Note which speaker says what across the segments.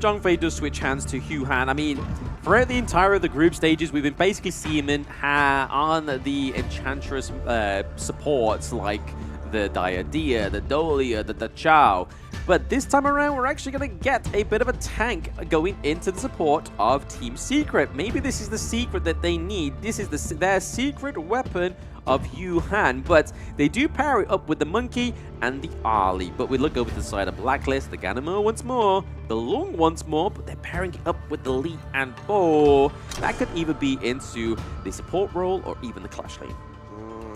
Speaker 1: Zhongfei does switch hands to Huhan. I mean, throughout the entire of the group stages, we've been basically seeing him on the Enchantress supports like the Diadea, the Dolia, the Chao. But this time around, we're actually going to get a bit of a tank going into the support of Team Secret. Maybe this is the secret that they need. This is their secret weapon of Yuhan, but they do pair it up with the Monkey and the Arlie. But we look over to the side of Blacklist, the Ganamo once more, the Lung once more, but they're pairing it up with the Lee and Bo. That could either be into the support role or even the Clash lane.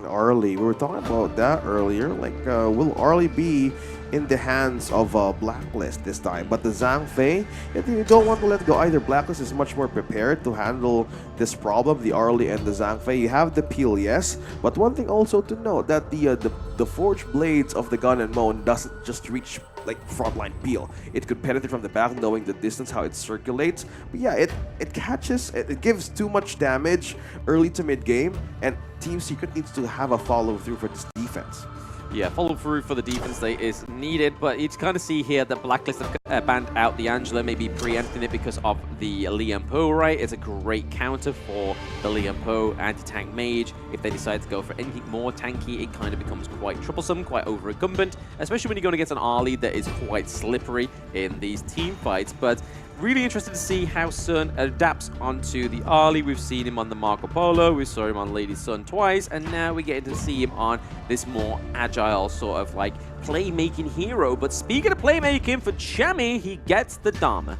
Speaker 2: Arlie, we were talking about that earlier. Like, will Arlie be in the hands of Blacklist this time? But the Zhang Fei, you don't want to let go either. Blacklist is much more prepared to handle this problem, the Arlie and the Zhang Fei. You have the peel, yes, but one thing also to note that the forged blades of the Gun and Moan doesn't just reach like frontline peel. It could penetrate from the back, knowing the distance, how it circulates. But yeah, it catches, it gives too much damage early to mid game, and Team Secret needs to have a follow through for this defense.
Speaker 1: Yeah, follow through for the defense is needed, but you kind of see here that Blacklist have banned out the Angela, maybe preempting it because of the Liam Po, right? It's a great counter for the Liam Po anti-tank mage. If they decide to go for anything more tanky, it kind of becomes quite troublesome, quite over-incumbent, especially when you're going against an Arlie that is quite slippery in these team fights. But really interested to see how Sun adapts onto the Arlie. We've seen him on the Marco Polo, we saw him on Lady Sun twice, and now we get to see him on this more agile sort of like playmaking hero. But speaking of playmaking, for Chami, he gets the Dharma.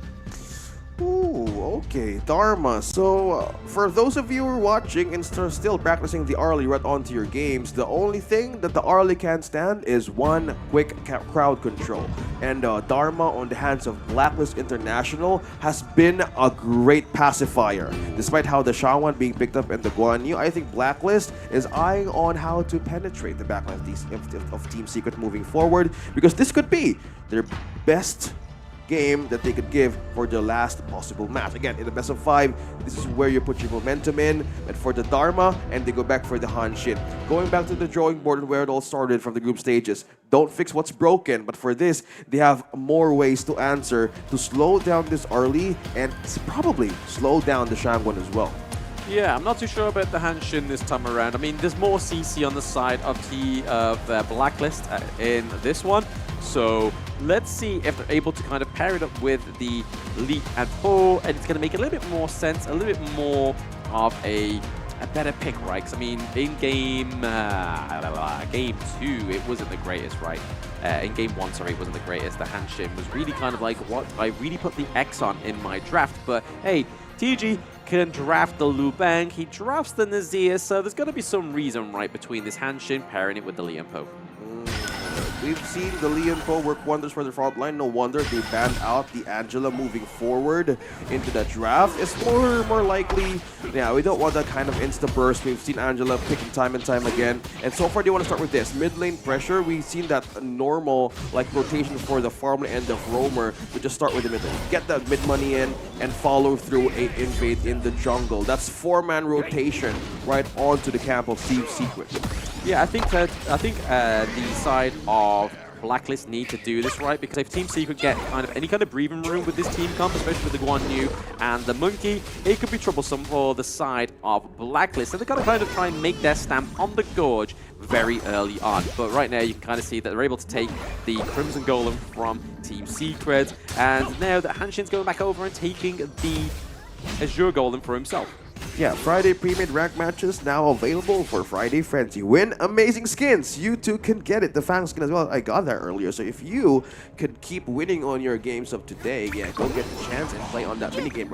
Speaker 2: Ooh, okay, Dharma. So, for those of you who are watching and still practicing the Arlie right onto your games, the only thing that the Arlie can stand is one quick crowd control. And Dharma on the hands of Blacklist International has been a great pacifier. Despite how the Shawan being picked up in the Guan Yu, I think Blacklist is eyeing on how to penetrate the backline of Team Secret moving forward, because this could be their best game that they could give for the last possible match. Again, in the best of 5, this is where you put your momentum in. But for the Dharma, and they go back for the Hanshin. Going back to the drawing board and where it all started from the group stages. Don't fix what's broken, but for this, they have more ways to answer to slow down this Arlie and probably slow down the Shangguan as well.
Speaker 1: Yeah, I'm not too sure about the Hanshin this time around. I mean, there's more CC on the side of Blacklist in this one. So let's see if they're able to kind of pair it up with the Lee and Po, and it's going to make a little bit more sense, a little bit more of a better pick, right? Because I mean, in game 2, it wasn't the greatest, right? In game 1, sorry, it wasn't the greatest. The Hanshin was really kind of like what I really put the X on in my draft. But hey, TG can draft the Liu Bang, he drafts the Nazir, so there's got to be some reason, right, between this Hanshin pairing it with the Liam Po.
Speaker 2: We've seen the Liam Po work wonders for the front line. No wonder they banned out the Angela moving forward into the draft. It's more likely, yeah, we don't want that kind of insta-burst. We've seen Angela picking time and time again. And so far, they want to start with this. Mid-lane pressure, we've seen that normal like rotation for the farm end of Roamer. We just start with the mid lane. Get that mid money in and follow through a invade in the jungle. That's 4-man rotation right onto the camp of Team Secret.
Speaker 1: Yeah, I think the side of Blacklist need to do this right, because if Team Secret get kind of any kind of breathing room with this team comp, especially with the Guan Yu and the Monkey, it could be troublesome for the side of Blacklist. So they've got to kind of try and make their stamp on the Gorge very early on. But right now you can kind of see that they're able to take the Crimson Golem from Team Secret, and now that Hanshin's going back over and taking the Azure Golem for himself.
Speaker 2: Yeah, Friday pre-made rank matches now available for Friday Frenzy. Win amazing skins. You too can get it. The Fang skin as well. I got that earlier. So if you could keep winning on your games of today, yeah, go get the chance and play on that minigame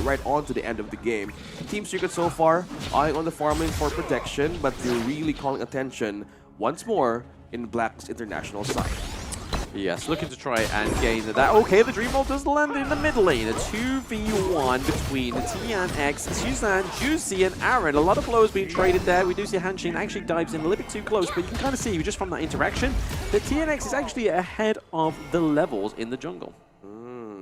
Speaker 2: right onto the end of the game. Team Secret so far eyeing on the farming for protection, but they're really calling attention once more in Black's international side.
Speaker 1: Yes, looking to try and gain that. Okay, the Dreamwall does land in the mid lane. A 2v1 between TNX, Suzanne, Juicy, and Aaron. A lot of blows being traded there. We do see Hanshin actually dives in a little bit too close, but you can kind of see just from that interaction that TNX is actually ahead of the levels in the jungle.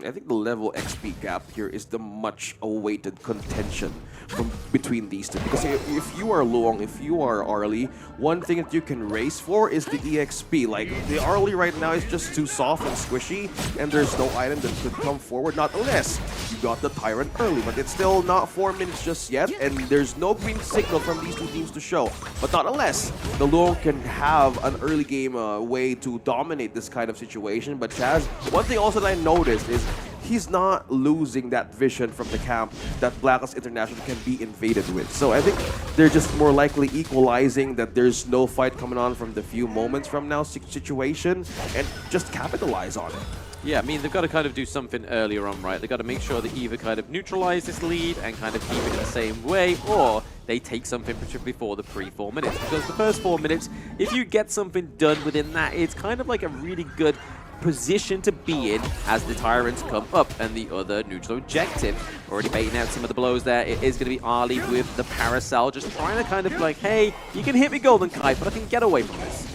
Speaker 2: I think the level XP gap here is the much awaited contention from between these two. Because if you are Luong, if you are Arlie, one thing that you can race for is the EXP. Like, the Arlie right now is just too soft and squishy, and there's no item that could come forward, not unless you got the Tyrant early. But it's still not 4 minutes just yet, and there's no green signal from these two teams to show. But not unless the Luong can have an early game way to dominate this kind of situation. But Chaz, one thing also that I noticed is he's not losing that vision from the camp that Blacklist International can be invaded with. So I think they're just more likely equalizing that there's no fight coming on from the few moments from now situation and just capitalize on it.
Speaker 1: Yeah, I mean, they've got to kind of do something earlier on, right? They've got to make sure they either kind of neutralize this lead and kind of keep it in the same way, or they take something before the pre-4 minutes. Because the first 4 minutes, if you get something done within that, it's kind of like a really good position to be in as the Tyrants come up and the other neutral objective. Already baiting out some of the blows there. It is going to be Arlie with the Paracel, just trying to kind of like, hey, you can hit me Golden Kite, but I can get away from this.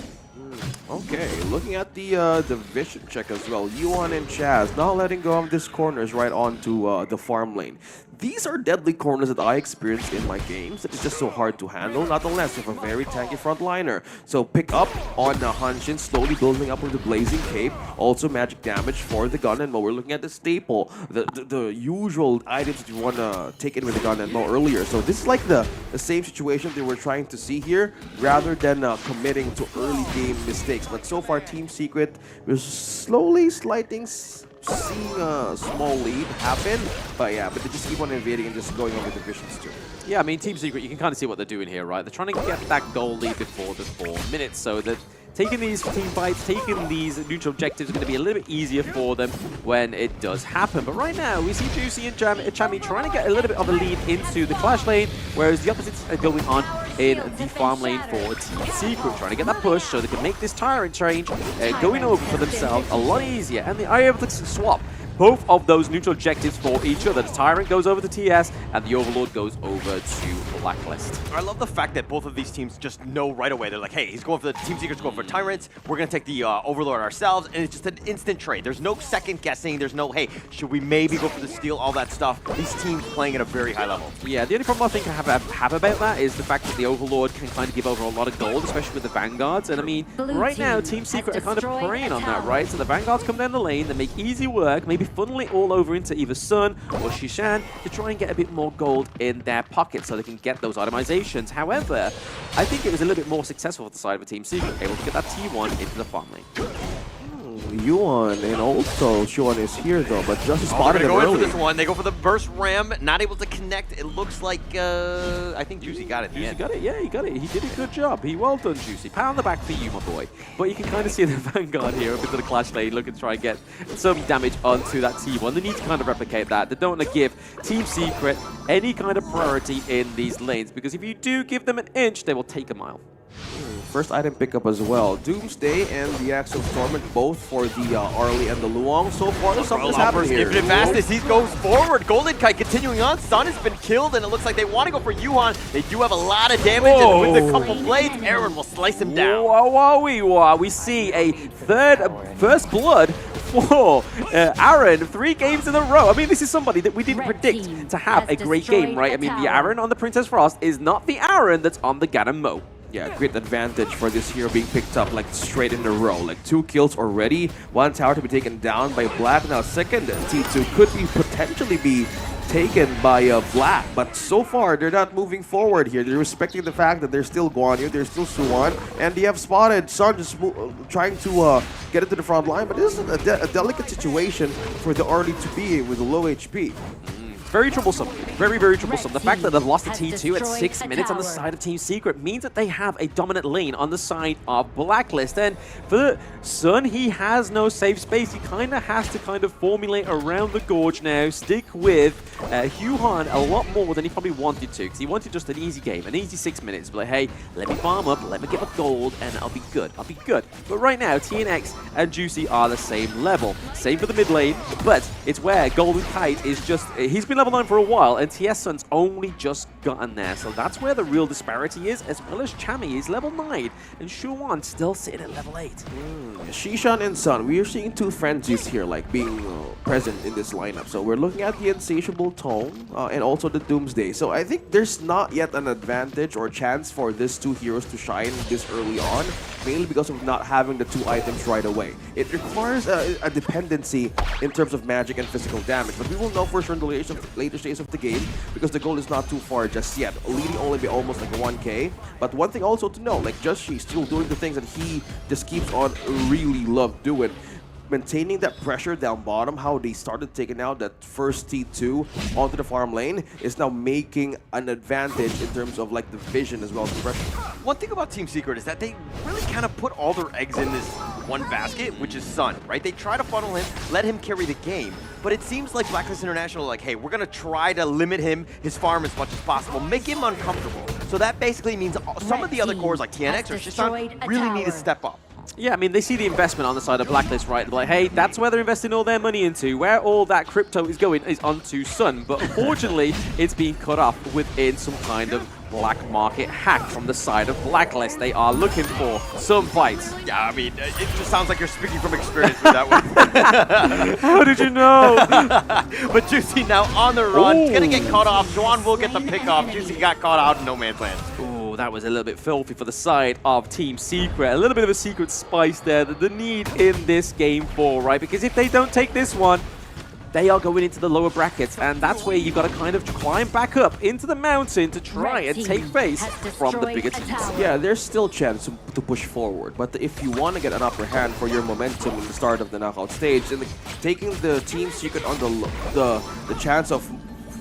Speaker 2: Okay, looking at the vision check as well. Yuan and Chaz not letting go of these corners right onto the farm lane. These are deadly corners that I experienced in my games. It's just so hard to handle, not unless you have a very tanky frontliner. So pick up on the Hanshin, slowly building up with the Blazing Cape. Also magic damage for the Gun and Mo. We're looking at the staple, the usual items that you want to take in with the Gun and Mo earlier. So this is like the same situation they were trying to see here, rather than committing to early game mistakes. But so far, Team Secret was slowly seeing a small lead happen, but yeah, but they just keep on invading and just going over divisions too.
Speaker 1: Yeah, I mean, Team Secret, you can kind of see what they're doing here, right? They're trying to get that goal lead before the 4 minutes, so that taking these team fights, taking these neutral objectives is going to be a little bit easier for them when it does happen. But right now, we see Juicy and Chami trying to get a little bit of a lead into the Clash lane, whereas the opposites are going on in the farm lane for Team Secret, trying to get that push so they can make this Tyrant change going over for themselves a lot easier, and they are able to swap both of those neutral objectives for each other. The Tyrant goes over to TS, and the Overlord goes over to Blacklist.
Speaker 3: I love the fact that both of these teams just know right away. They're like, hey, he's going for the Team Secret's going for Tyrants. We're going to take the Overlord ourselves, and it's just an instant trade. There's no second guessing. There's no, hey, should we maybe go for the steal, all that stuff. These teams playing at a very high level.
Speaker 1: Yeah, the only problem I think I have about that is the fact that the Overlord can kind of give over a lot of gold, especially with the Vanguards. And I mean, right now, Team Secret are kind of preying on that, right? So the Vanguards come down the lane, they make easy work, maybe funnel it all over into either Sun or Shishan to try and get a bit more gold in their pocket so they can get those itemizations. However, I think it was a little bit more successful for the side of a Team Secret, able to get that T1 into the farm lane.
Speaker 2: Yuan and also Shuan is here though, but just spotted him
Speaker 3: early.
Speaker 2: early.
Speaker 3: For this one. They go for the burst ram, not able to connect. It looks like I think Juicy got it.
Speaker 1: Juicy got it, yeah, he got it. He did a good job. Well done, Juicy. Pat on the back for you, my boy. But you can kind of see the Vanguard here up into the Clash lane, looking to try and get some damage onto that T1. They need to kind of replicate that. They don't want to give Team Secret any kind of priority in these lanes, because if you do give them an inch, they will take a mile.
Speaker 2: First item pickup as well. Doomsday and the Axe of Torment, both for the Arlie and the Luong. So far, something's happening here.
Speaker 3: Infinite fastest, he goes forward. Golden Kite continuing on. Sun has been killed, and it looks like they want to go for Yuhan. They do have a lot of damage, and with a couple blades, Aaron will slice him down.
Speaker 1: We see a first blood for Aaron, 3 games in a row. I mean, this is somebody that we didn't predict to have a great game, right? I mean, the Aaron on the Princess Frost is not the Aaron that's on the Ganon Mo.
Speaker 2: Yeah, great advantage for this hero being picked up like straight in a row. Like 2 kills already, 1 tower to be taken down by Black. Now second T2 could be potentially be taken by Black, but so far they're not moving forward here. They're respecting the fact that they're still Guan Yu, they're still Suwon, and they have spotted Sun just trying to get into the front line, but this is a delicate situation for the Arlie to be with a low HP.
Speaker 1: Very troublesome. Very, very troublesome. The fact that they've lost a T2 at 6 minutes on the side of Team Secret means that they have a dominant lane on the side of Blacklist. And for Sun, he has no safe space. He kind of has to formulate around the Gorge now, stick with Huhan a lot more than he probably wanted to, because he wanted just an easy game, an easy 6 minutes. But like, hey, let me farm up, let me get my gold, and I'll be good. I'll be good. But right now, TNX and Juicy are the same level. Same for the mid lane, but it's where Golden Kite is just, he's been level 9 for a while, and TS Sun's only just gotten there. So that's where the real disparity is, as well as Chami is level 9, and Shuwan still sitting at level 8.
Speaker 2: Shishan and Sun, we are seeing 2 frenzies here, like being present in this lineup. So we're looking at the Insatiable Tone and also the Doomsday. So I think there's not yet an advantage or chance for these two heroes to shine this early on, mainly because of not having the two items right away. It requires a dependency in terms of magic and physical damage, but we will know for sure in the later stages of the game because the goal is not too far just yet, leading only by almost like 1k. But one thing also to know, like Jushi's still doing the things that he just keeps on really love doing. Maintaining that pressure down bottom, how they started taking out that first T2 onto the farm lane is now making an advantage in terms of like the vision as well as the pressure.
Speaker 3: One thing about Team Secret is that they really kind of put all their eggs in this one basket, which is Sun, right? They try to funnel him, let him carry the game, but it seems like Blacklist International like, hey, we're going to try to limit him, his farm as much as possible, make him uncomfortable. So that basically means some of the other cores like TNX or Shishan really need to step up.
Speaker 1: Yeah, I mean, they see the investment on the side of Blacklist, right? They're like, hey, that's where they're investing all their money into. Where all that crypto is going is onto Sun. But unfortunately, it's being cut off within some kind of black market hack from the side of Blacklist. They are looking for some fights.
Speaker 3: Yeah, I mean, it just sounds like you're speaking from experience with that one.
Speaker 1: How did you know?
Speaker 3: But Juicy now on the run.
Speaker 1: Ooh.
Speaker 3: He's going to get caught off. Juan will get the pick off. Juicy got caught out in no man's land.
Speaker 1: Oh, that was a little bit filthy for the side of Team Secret. A little bit of a secret spice there that they need in this Game 4, right? Because if they don't take this one, they are going into the lower brackets, and that's where you've got to kind of climb back up into the mountain to try and take face from the bigger teams.
Speaker 2: Yeah, there's still a chance to push forward, but if you want to get an upper hand for your momentum in the start of the knockout stage, then taking the Team Secret on the chance of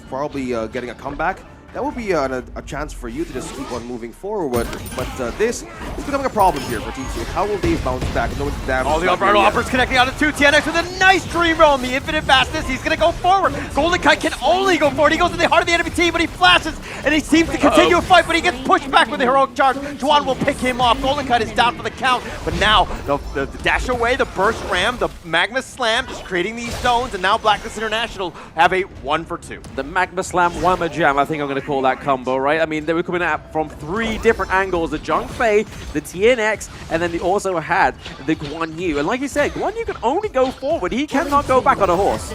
Speaker 2: probably getting a comeback, that would be a chance for you to just keep on moving forward. But this is becoming a problem here for Team Secret. How will they bounce back? No damage.
Speaker 3: All the umbrella offers connecting out of 2. TNX with a nice Dream Realm, the infinite fastness. He's going to go forward. Golden Kite can only go forward. He goes to the heart of the enemy team, but he flashes, and he seems to continue a fight, but he gets pushed back with the heroic charge. Juan will pick him off. Golden Kite is down for the count, but now the dash away, the burst ram, the magma slam, just creating these zones, and now Blacklist International have a 1 for 2.
Speaker 1: The Magma Slam Whammer Jam, I think I'm going to call that combo, right? I mean, they were coming at from 3 different angles. The Zhong Fei, the TNX, and then they also had the Guan Yu. And like you said, Guan Yu can only go forward. He cannot go back on a horse.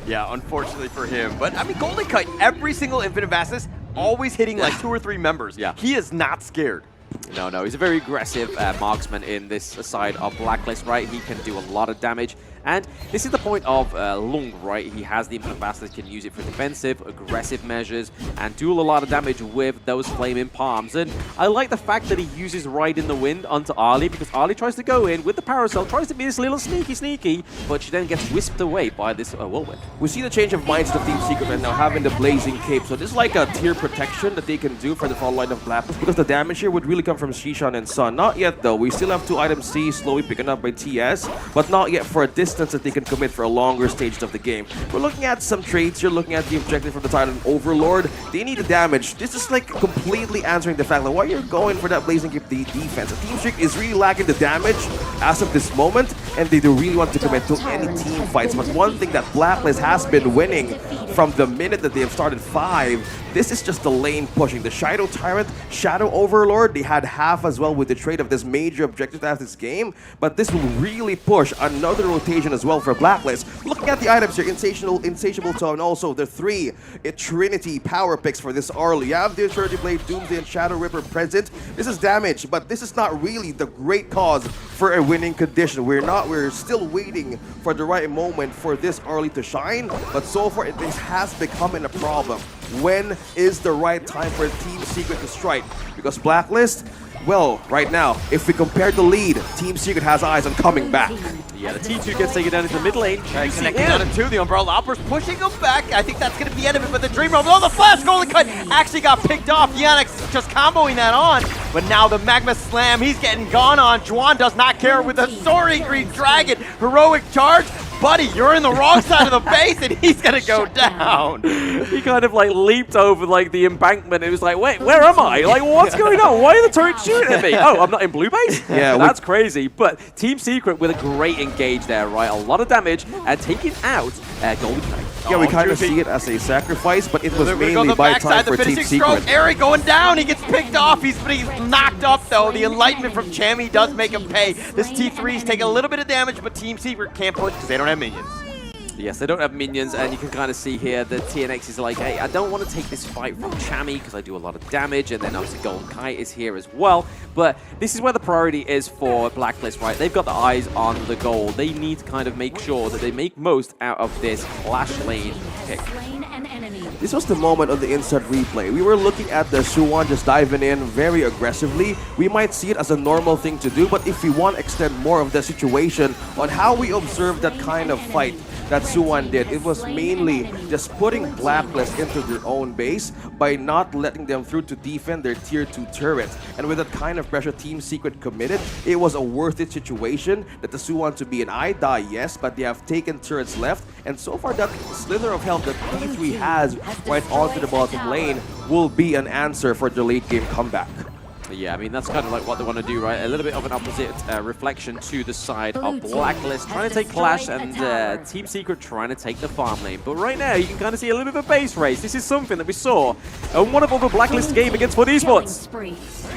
Speaker 3: Yeah, unfortunately for him. But, I mean, Golden Kite, every single infinite fastness, always hitting like 2 or 3 members.
Speaker 1: Yeah.
Speaker 3: He is not scared.
Speaker 1: No, he's a very aggressive marksman in this side of Blacklist, right? He can do a lot of damage. And this is the point of Lung, right? He has the infinite fastness, can use it for defensive, aggressive measures, and do a lot of damage with those flaming palms. And I like the fact that he uses Ride in the Wind onto Ali, because Ali tries to go in with the Paracel, tries to be this little sneaky, but she then gets whisked away by this whirlwind.
Speaker 2: We see the change of mindset of Team Secret right now, having the Blazing Cape. So this is like a tier protection that they can do for the front line of Blacklist, because the damage here would really come from Shishan and Sun. Not yet though. We still have 2 items C slowly picking up by TS, but not yet for a distance that they can commit for a longer stage of the game. We're looking at some traits. You're looking at the objective from the Titan Overlord. They need the damage. This is like completely answering the fact that why you're going for that Blazing Cape defense. The Team Secret is really lacking the damage as of this moment, and they don't really want to commit to any team fights. But one thing that Blacklist has been winning from the minute that they have started 5, this is just the lane pushing. The Shadow Tyrant, Shadow Overlord, they had half as well with the trait of this major objective after this game, but this will really push another rotation as well for Blacklist. Looking at the items here, Insatiable Tone, also the 3 Trinity power picks for this early. You have the Eternity Blade, Doomsday, and Shadow Ripper present. This is damage, but this is not really the great cause for a winning condition. We're still waiting for the right moment for this early to shine, but so far this has become a problem. When is the right time for Team Secret to strike? Because Blacklist, well, right now, if we compare the lead, Team Secret has eyes on coming back.
Speaker 1: Yeah, the T2 gets taken down into the mid lane.
Speaker 3: Connecting out of 2, the Umbrella Oppers pushing him back. I think that's going to be the end of it, but the Dream Realm, oh, the Flash Golden Kite actually got picked off. Yannick's just comboing that on, but now the Magma Slam, he's getting gone on. Juan does not care with the Soaring Green Dragon. Heroic charge. Buddy, you're in the wrong side of the base, and he's going to go down.
Speaker 1: He kind of like leaped over like the embankment. It was like, wait, where am I? Like, what's going on? Why are the turrets shooting at me? Oh, I'm not in blue base?
Speaker 2: Yeah,
Speaker 1: that's crazy. But Team Secret with a great engage there, right? A lot of damage and taking out Golden Knight.
Speaker 2: Yeah, we kind of see it as a sacrifice, but it was mainly
Speaker 3: by
Speaker 2: by time for Team Secret.
Speaker 3: Eric going down, he gets picked off, he's knocked up though. The Enlightenment from Chammy does make him pay. This T3's taking a little bit of damage, but Team Secret can't push because they don't have have minions.
Speaker 1: Yes, they don't have minions, and you can kind of see here that TNX is like, hey, I don't want to take this fight from Chami because I do a lot of damage, and then obviously Golden Kite is here as well. But this is where the priority is for Blacklist, right? They've got the eyes on the goal. They need to kind of make sure that they make most out of this Clash Lane pick.
Speaker 2: This was the moment on the instant replay. We were looking at the Suwon just diving in very aggressively. We might see it as a normal thing to do, but if we want to extend more of the situation on how we observed that kind of fight that Suwon did, it was mainly just putting Blacklist into their own base by not letting them through to defend their tier 2 turrets. And with that kind of pressure Team Secret committed, it was a worth it situation that the Suwon to be an I die, yes, but they have taken turrets left, and so far that slither of health that P3 has right onto the bottom lane will be an answer for the late game comeback.
Speaker 1: Yeah, I mean, that's kind of like what they want to do, right? A little bit of an opposite reflection to the side of Blacklist, trying to take Clash, and Team Secret trying to take the farm lane. But right now, you can kind of see a little bit of a base race. This is something that we saw in one of the Blacklist game against 4 Esports.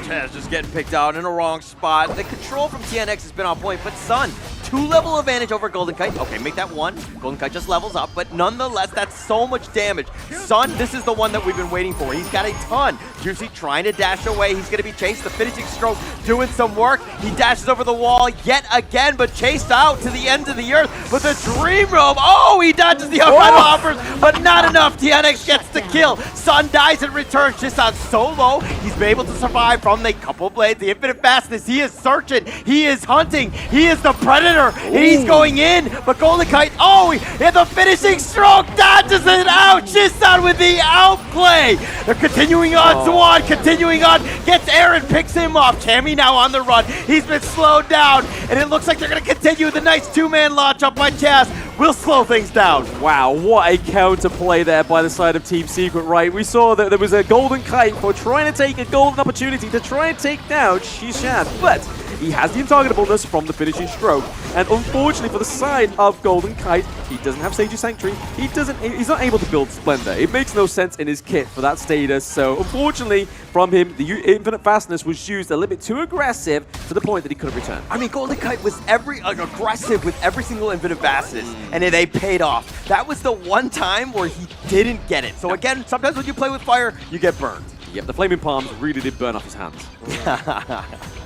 Speaker 3: Chaz just getting picked out in a wrong spot. The control from TNX has been on point, but Sun, 2-level advantage over Golden Kite. Okay, make that 1. Golden Kite just levels up, but nonetheless, that's so much damage. Sun, this is the one that we've been waiting for. He's got a ton. Juicy trying to dash away. He's going to be chased. The finishing stroke doing some work. He dashes over the wall yet again, but chased out to the end of the earth. But the Dream Robe, oh, he dodges the final offers, but not enough. TNX gets the kill. Sun dies in return. Shisan so low. He's been able to survive from the couple blades, the infinite fastness. He is searching. He is hunting. He is the predator. He's going in, but Golden Kite, oh, he had the finishing stroke, dodges it out. Shisan with the outplay. They're continuing on. Swan continuing on. Gets Aaron, picks him off. Chami now on the run. He's been slowed down, and it looks like they're going to continue with a nice 2-man launch up by Chaz. Will slow things down.
Speaker 1: Wow, what a counterplay there by the side of Team Secret, right? We saw that there was a Golden Kite for trying to take a golden opportunity to try and take down Shishan, but he has the untargetableness from the finishing stroke. And unfortunately for the side of Golden Kite, he doesn't have Sage's Sanctuary. He's not able to build Splendor. It makes no sense in his kit for that status. So unfortunately from him, the infinite fastness was used a little bit too aggressive to the point that he couldn't return.
Speaker 3: I mean, Golden Kite was aggressive with every single infinite fastness, and they paid off. That was the one time where he didn't get it. So again, sometimes when you play with fire, you get burned.
Speaker 1: Yep, the Flaming Palms really did burn off his hands.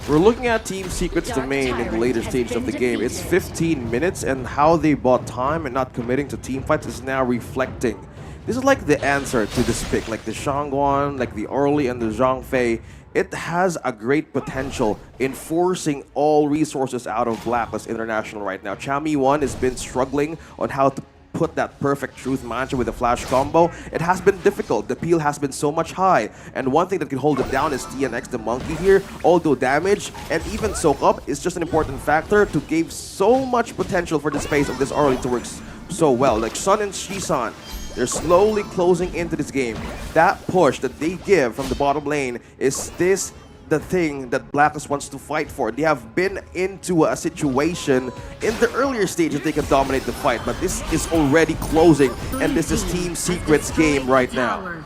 Speaker 2: We're looking at Team Secret's domain in the later stage of the game. It's 15 minutes, and how they bought time and not committing to team fights is now reflecting. This is like the answer to this pick, like the Shangguan, like the Early and the Zhang Fei. It has a great potential in forcing all resources out of Blacklist International right now. Chami 1 has been struggling on how to put that perfect truth mantra with a flash combo. It has been difficult. The peel has been so much high. And one thing that can hold it down is TNX, the monkey here. Although damage and even soak up is just an important factor to give so much potential for the space of this early to work so well. Like Sun and Shisan, they're slowly closing into this game. That push that they give from the bottom lane is the thing that Blacklist wants to fight for. They have been into a situation in the earlier stage that they can dominate the fight, but this is already closing, and this is Team Secret's game right now.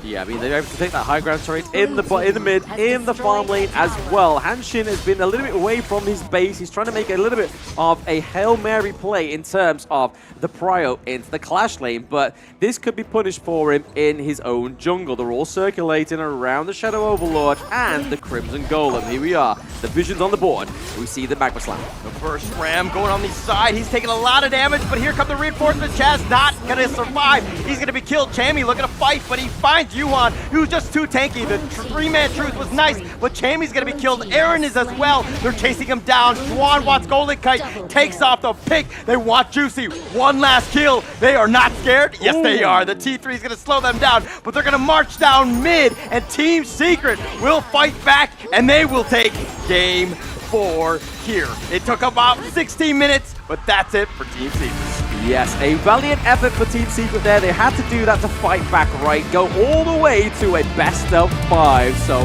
Speaker 1: Yeah, I mean, they're able to take that high ground turret in the mid, in the farm lane as well. Hanshin has been a little bit away from his base. He's trying to make a little bit of a Hail Mary play in terms of the prio into the Clash lane, but this could be punished for him in his own jungle. They're all circulating around the Shadow Overlord and the Crimson Golem. Here we are. The vision's on the board. We see the Magma Slam.
Speaker 3: The first ram going on the side. He's taking a lot of damage, but here come the reinforcements. Chaz not going to survive. He's going to be killed. Chami looking to fight, but he finds Yuan, who's just too tanky. The 3-man truth was nice, but Chami's going to be killed. Aaron is as well. They're chasing him down. Juan wants Golden Kite, takes off the pick. They want Juicy. One last kill. They are not scared. Yes, they are. The T3 is going to slow them down, but they're going to march down mid, and Team Secret will fight back, and they will take Game 4 here. It took about 16 minutes, but that's it for Team Secret.
Speaker 1: Yes, a valiant effort for Team Secret there. They had to do that to fight back, right? Go all the way to a best of 5. So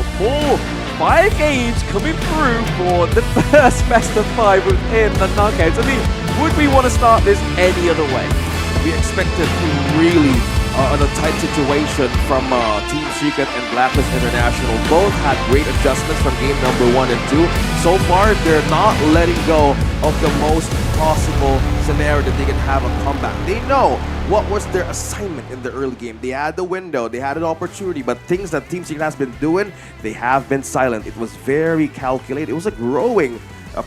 Speaker 1: 5 games coming through for the first best of 5 within the knockouts. I mean, would we want to start this any other way?
Speaker 2: We expected really on a tight situation from Team Secret and Blacklist International. Both had great adjustments from game number 1 and 2. So far, they're not letting go of the most possible scenario that they can have a comeback. They know what was their assignment in the early game. They had the window, they had an opportunity, but things that Team Secret has been doing, they have been silent. It was very calculated. It was a growing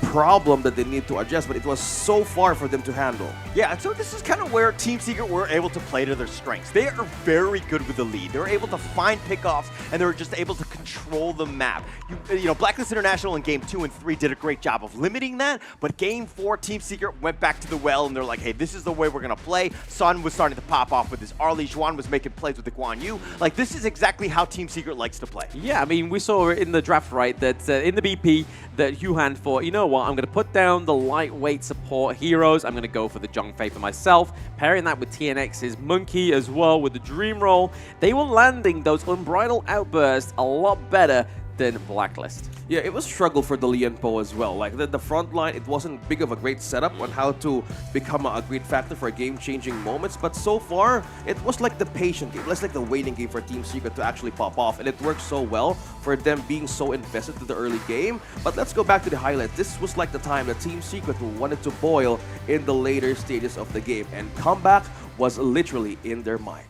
Speaker 2: problem that they need to adjust, but it was so far for them to handle.
Speaker 3: Yeah, and so this is kind of where Team Secret were able to play to their strengths. They are very good with the lead. They were able to find pickoffs, and they were just able to control the map. You know, Blacklist International in Game 2 and 3 did a great job of limiting that, but Game 4, Team Secret went back to the well, and they're like, hey, this is the way we're going to play. Sun was starting to pop off with his Arlie. Juan was making plays with the Guan Yu. Like, this is exactly how Team Secret likes to play.
Speaker 1: Yeah, I mean, we saw in the draft, right, that in the BP, that Huhan thought, you know what, I'm going to put down the lightweight support heroes. I'm going to go for the Zhongfei for myself, pairing that with TNX's Monkey as well with the Dream Roll. They were landing those unbridled outbursts a lot better than Blacklist.
Speaker 2: Yeah, it was struggle for the Lian Po as well. Like the front line, it wasn't big of a great setup on how to become a great factor for game-changing moments. But so far, it was like the patient game. It's like the waiting game for Team Secret to actually pop off. And it worked so well for them being so invested to the early game. But let's go back to the highlights. This was like the time that Team Secret wanted to boil in the later stages of the game. And comeback was literally in their mind.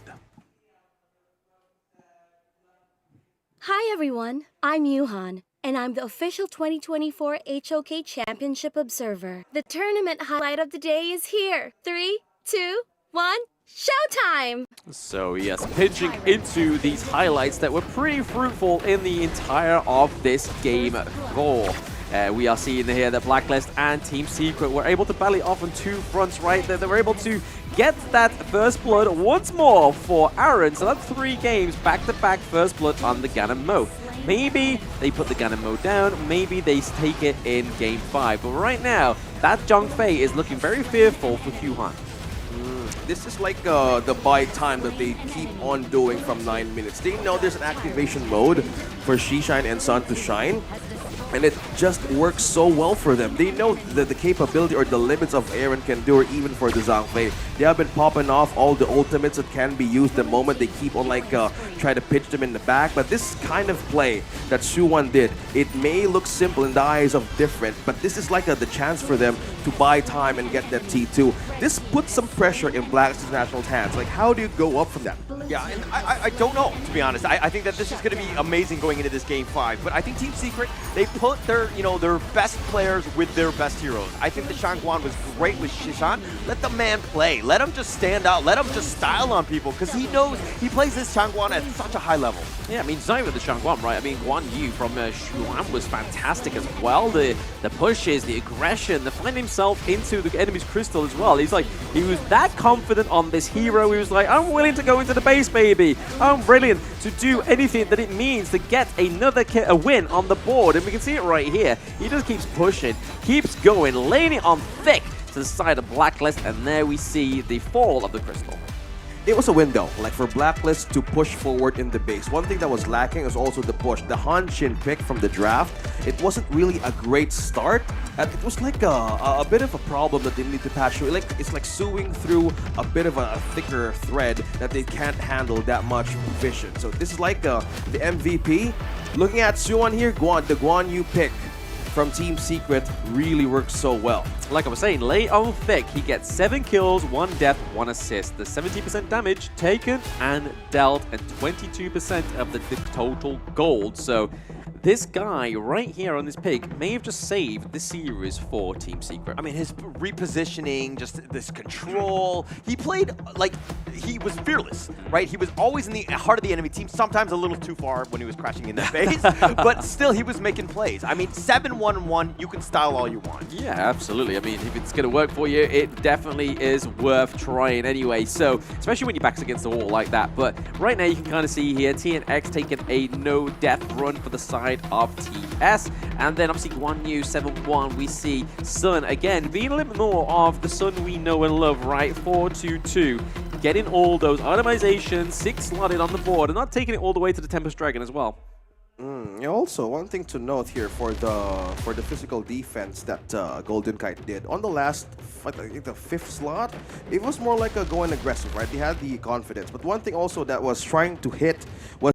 Speaker 4: Hi everyone, I'm Yuhan, and I'm the official 2024 HOK Championship Observer. The tournament highlight of the day is here. 3, 2, 1, showtime!
Speaker 1: So yes, pinching into these highlights that were pretty fruitful in the entire of this Game 4. We are seeing here that Blacklist and Team Secret were able to battle off on two fronts, right? They were able to get that first blood once more for Aaron. So that's 3 games back-to-back first blood on the Ganon Mo. Maybe they put the Ganon Mo down, maybe they take it in Game 5. But right now, that Zhongfei is looking very fearful for Huhan.
Speaker 2: This is like the buy time that they keep on doing from 9 minutes. They know there's an activation mode for Shishine and Sun to shine, and it just works so well for them. They know that the capability or the limits of Aaron can do, or even for the Zhongfei. They have been popping off all the ultimates that can be used the moment they keep on like try to pitch them in the back. But this kind of play that Shuwan did, it may look simple in the eyes of different, but this is like the chance for them to buy time and get that T2. This puts some pressure in Black's International's hands. Like, how do you go up from that?
Speaker 3: Yeah, and I don't know, to be honest. I think that this is going to be amazing going into this Game 5. But I think Team Secret, they put their, their best players with their best heroes. I think the Shangguan was great with Shishan. Let the man play. Let him just stand out. Let him just style on people, because he knows he plays this Shangguan at such a high level.
Speaker 1: Yeah, I mean, it's not even the Shangguan, right? I mean, Guan Yu from Shuan was fantastic as well. The pushes, the aggression, the finding himself into the enemy's crystal as well. He was that confident on this hero. He was like, I'm willing to go into the base, baby. I'm brilliant to do anything that it means to get a win on the board. And we can see it right here. He just keeps pushing, keeps going, laying it on thick to the side of Blacklist, and there we see the fall of the crystal.
Speaker 2: It was a window, like for Blacklist to push forward in the base. One thing that was lacking is also the push. The Han Shin pick from the draft, it wasn't really a great start. And it was like a bit of a problem that they need to patch through. It's like sewing through a bit of a thicker thread that they can't handle that much vision. So this is like the MVP. Looking at Suwon here, the Guan Yu pick from Team Secret really works so well.
Speaker 1: Like I was saying, lay on thick, he gets 7 kills, 1 death, 1 assist. The 70% damage taken and dealt, and 22% of the total gold. So this guy right here on this pick may have just saved the series for Team Secret.
Speaker 3: I mean, his repositioning, just this control. He played like he was fearless, right? He was always in the heart of the enemy team, sometimes a little too far when he was crashing in that base, but still he was making plays. I mean, 7-1-1, you can style all you want.
Speaker 1: Yeah, absolutely. I mean, if it's going to work for you, it definitely is worth trying anyway. So, especially when your back's against the wall like that. But right now you can kind of see here, TNX taking a no-death run for the side of TS. And then obviously Guan Yu 7-1, we see Sun again being a little bit more of the Sun we know and love, right? 4-2-2. Getting all those itemizations, 6 slotted on the board, and not taking it all the way to the Tempest Dragon as well.
Speaker 2: Also, one thing to note here for the physical defense that Golden Kite did on the last, I think the 5th slot, it was more like a going aggressive, right? They had the confidence, but one thing also that was trying to hit was